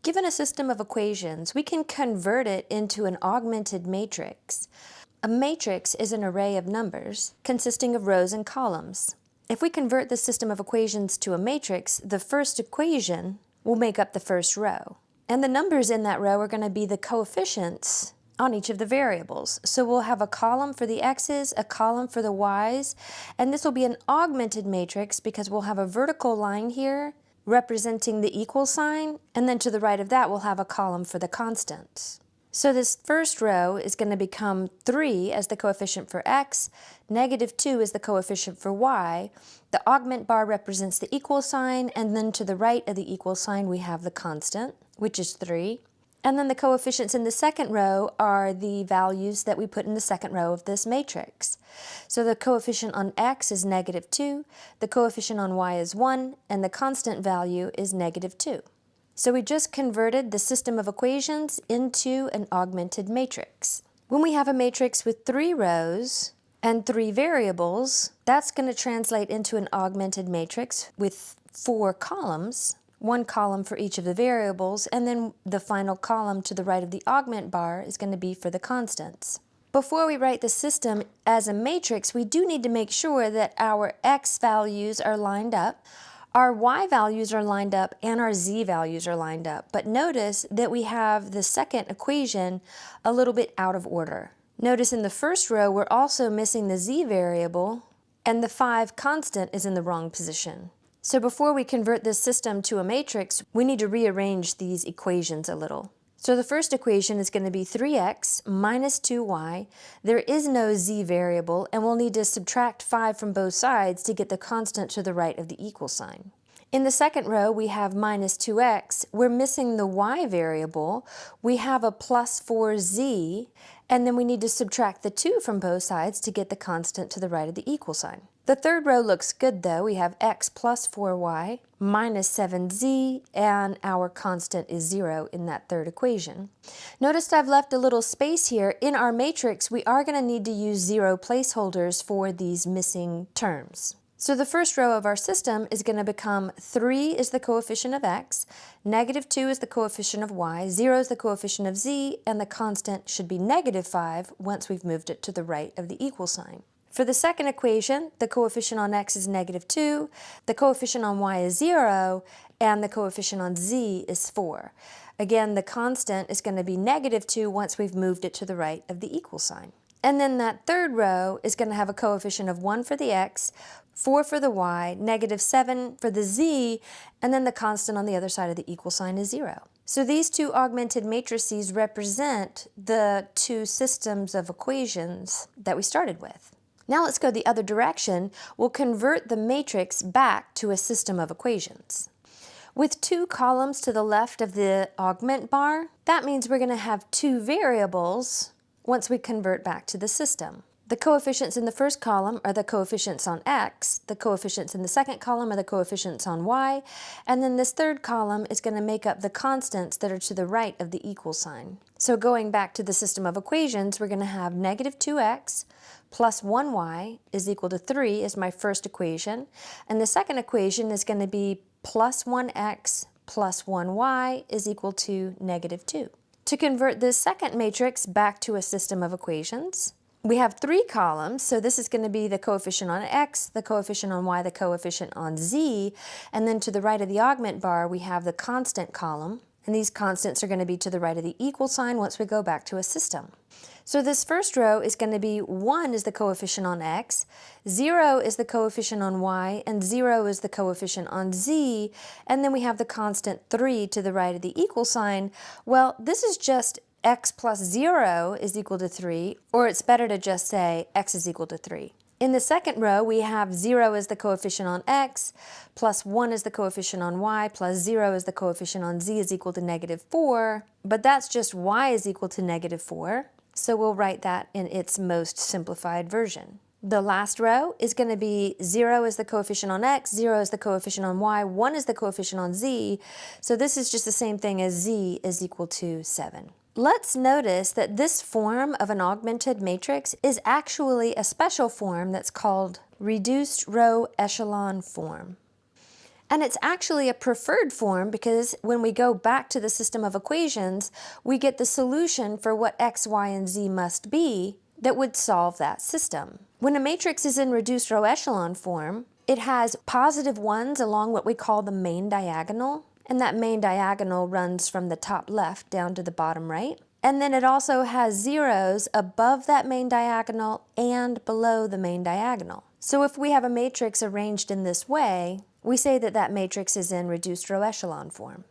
Given a system of equations, we can convert it into an augmented matrix. A matrix is an array of numbers consisting of rows and columns. If we convert the system of equations to a matrix, the first equation will make up the first row. And the numbers in that row are going to be the coefficients on each of the variables. So we'll have a column for the x's, a column for the y's, and this will be an augmented matrix because we'll have a vertical line here representing the equal sign, and then to the right of that we'll have a column for the constants. So this first row is going to become 3 as the coefficient for x, -2 is the coefficient for y. The augment bar represents the equal sign, and then to the right of the equal sign we have the constant, which is 3. And then the coefficients in the second row are the values that we put in the second row of this matrix. So the coefficient on x is -2, the coefficient on y is 1, and the constant value is -2. So we just converted the system of equations into an augmented matrix. When we have a matrix with 3 rows and 3 variables, that's going to translate into an augmented matrix with 4 columns. 1 column for each of the variables, and then the final column to the right of the augment bar is going to be for the constants. Before we write the system as a matrix, we do need to make sure that our x values are lined up, our y values are lined up, and our z values are lined up. But notice that we have the second equation a little bit out of order. Notice in the first row we're also missing the z variable, and the 5 constant is in the wrong position. So before we convert this system to a matrix, we need to rearrange these equations a little. So the first equation is going to be 3x minus 2y. There is no z variable, and we'll need to subtract 5 from both sides to get the constant to the right of the equal sign. In the second row, we have minus 2x. We're missing the y variable. We have a plus 4z, and then we need to subtract the 2 from both sides to get the constant to the right of the equal sign. The third row looks good though. We have x plus 4y minus 7z, and our constant is 0 in that third equation. Notice I've left a little space here. In our matrix, we are going to need to use 0 placeholders for these missing terms. So the first row of our system is going to become 3 is the coefficient of x, -2 is the coefficient of y, 0 is the coefficient of z, and the constant should be -5 once we've moved it to the right of the equal sign. For the second equation, the coefficient on x is -2, the coefficient on y is 0, and the coefficient on z is 4. Again, the constant is going to be -2 once we've moved it to the right of the equal sign. And then that third row is going to have a coefficient of 1 for the x, 4 for the y, -7 for the z, and then the constant on the other side of the equal sign is 0. So these two augmented matrices represent the two systems of equations that we started with. Now let's go the other direction. We'll convert the matrix back to a system of equations. With 2 columns to the left of the augment bar, that means we're going to have 2 variables once we convert back to the system. The coefficients in the first column are the coefficients on x, the coefficients in the second column are the coefficients on y, and then this third column is going to make up the constants that are to the right of the equal sign. So going back to the system of equations, we're going to have -2x plus 1y is equal to 3 is my first equation, and the second equation is going to be plus 1x plus 1y is equal to -2. To convert this second matrix back to a system of equations, we have 3 columns, so this is going to be the coefficient on x, the coefficient on y, the coefficient on z, and then to the right of the augment bar we have the constant column, and these constants are going to be to the right of the equal sign once we go back to a system. So this first row is going to be 1 is the coefficient on x, 0 is the coefficient on y, and 0 is the coefficient on z, and then we have the constant 3 to the right of the equal sign. Well, this is just x plus 0 is equal to 3, or it's better to just say x is equal to 3. In the second row, we have 0 is the coefficient on x, plus 1 is the coefficient on y, plus 0 is the coefficient on z is equal to -4, but that's just y is equal to -4, so we'll write that in its most simplified version. The last row is going to be 0 is the coefficient on x, 0 is the coefficient on y, 1 is the coefficient on z, so this is just the same thing as z is equal to 7. Let's notice that this form of an augmented matrix is actually a special form that's called reduced row echelon form. And it's actually a preferred form because when we go back to the system of equations, we get the solution for what x, y, and z must be that would solve that system. When a matrix is in reduced row echelon form, it has positive ones along what we call the main diagonal, and that main diagonal runs from the top left down to the bottom right. And then it also has zeros above that main diagonal and below the main diagonal. So if we have a matrix arranged in this way, we say that that matrix is in reduced row echelon form.